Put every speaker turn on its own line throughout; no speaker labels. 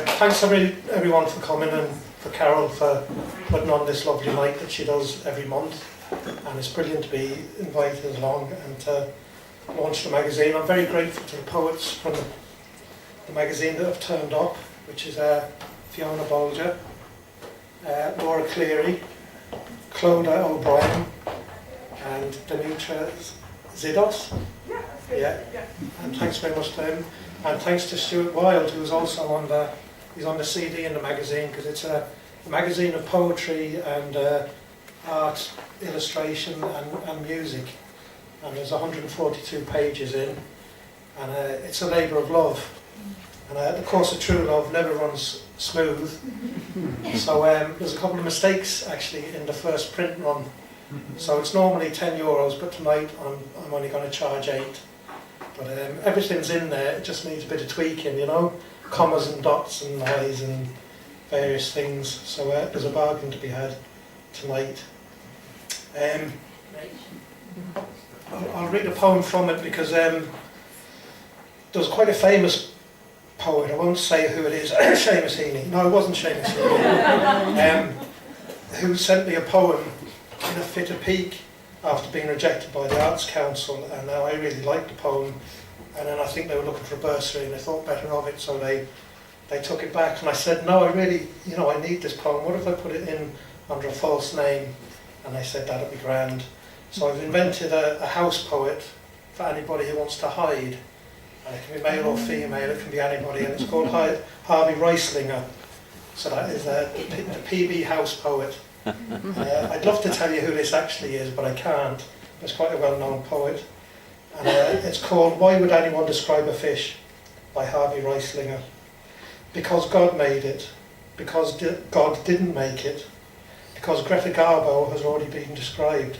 Thanks everyone for coming, and for Carol for putting on this lovely night that she does every month. And it's brilliant to be invited along and to launch the magazine. I'm very grateful to the poets from the magazine that have turned up, which is Fiona Bolger, Laura Cleary, Clodagh O'Brien, and Demetra Zidos. Yeah. And thanks very much to him. And thanks to Stuart Wilde, who's also on the CD in the magazine, because it's a magazine of poetry and art, illustration and music. And there's 142 pages in, and it's a labour of love. And the course of true love never runs smooth. So there's a couple of mistakes actually in the first print run. So it's normally €10, but tonight I'm only going to charge 8. But everything's in there, it just needs a bit of tweaking, you know, commas and dots and eyes and various things. So there's a bargain to be had tonight. I'll read a poem from it because there's quite a famous poet, I won't say who it is, Seamus Heaney. No, it wasn't Seamus Heaney. Who sent me a poem in a fit of pique after being rejected by the Arts Council, and now I really liked the poem, and then I think they were looking for a bursary and they thought better of it, so they took it back, and I said, no, I really, you know, I need this poem, what if I put it in under a false name? And they said that'd be grand. So I've invented a house poet for anybody who wants to hide, and it can be male or female, it can be anybody, and it's called Harvey Reislinger, so that is the PB house poet. I'd love to tell you who this actually is, but I can't. It's quite a well-known poet. And it's called Why Would Anyone Describe a Fish? By Harvey Reislinger. Because God made it. Because God didn't make it. Because Greta Garbo has already been described.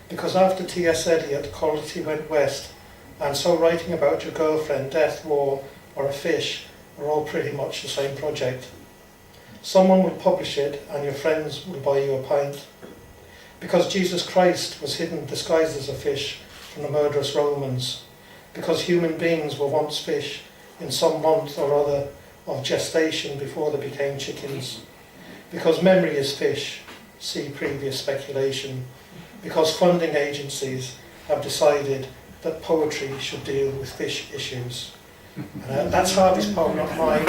Because after T.S. Eliot, quality went west, and so writing about your girlfriend, death, war, or a fish are all pretty much the same project. Someone will publish it and your friends will buy you a pint. Because Jesus Christ was hidden disguised as a fish from the murderous Romans. Because human beings were once fish in some month or other of gestation before they became chickens. Because memory is fish, see previous speculation. Because funding agencies have decided that poetry should deal with fish issues. That's Harvey's poem, not mine.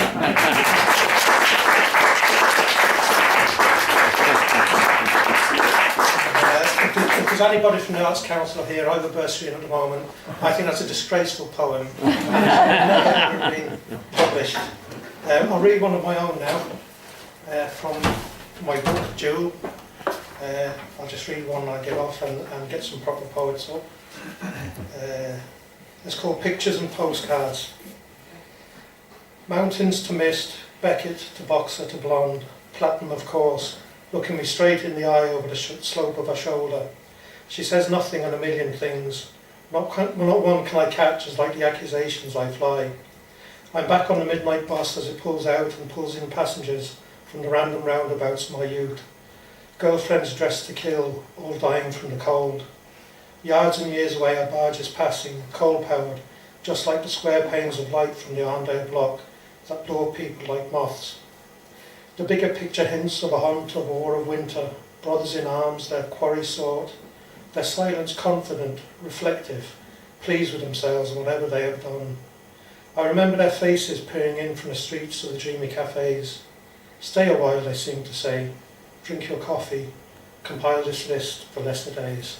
If there's anybody from the Arts Council here, I have a bursary in at the moment. I think that's a disgraceful poem. It's never been published. I'll read one of my own now, from my book, Jewel. I'll just read one I get off and get some proper poets up. It's called Pictures and Postcards. Mountains to mist, Beckett to boxer to blonde, platinum of course, looking me straight in the eye over the slope of her shoulder. She says nothing and a million things. Not one can I catch as like the accusations I fly. I'm back on the midnight bus as it pulls out and pulls in passengers from the random roundabouts of my youth. Girlfriends dressed to kill, all dying from the cold. Yards and years away are barges passing, coal-powered, just like the square panes of light from the Arndale block that lure people like moths. The bigger picture hints of a hunt, of war, of winter, brothers in arms, their quarry sought, their silence confident, reflective, pleased with themselves and whatever they have done. I remember their faces peering in from the streets of the dreamy cafes. Stay a while, they seem to say. Drink your coffee. Compile this list for lesser days.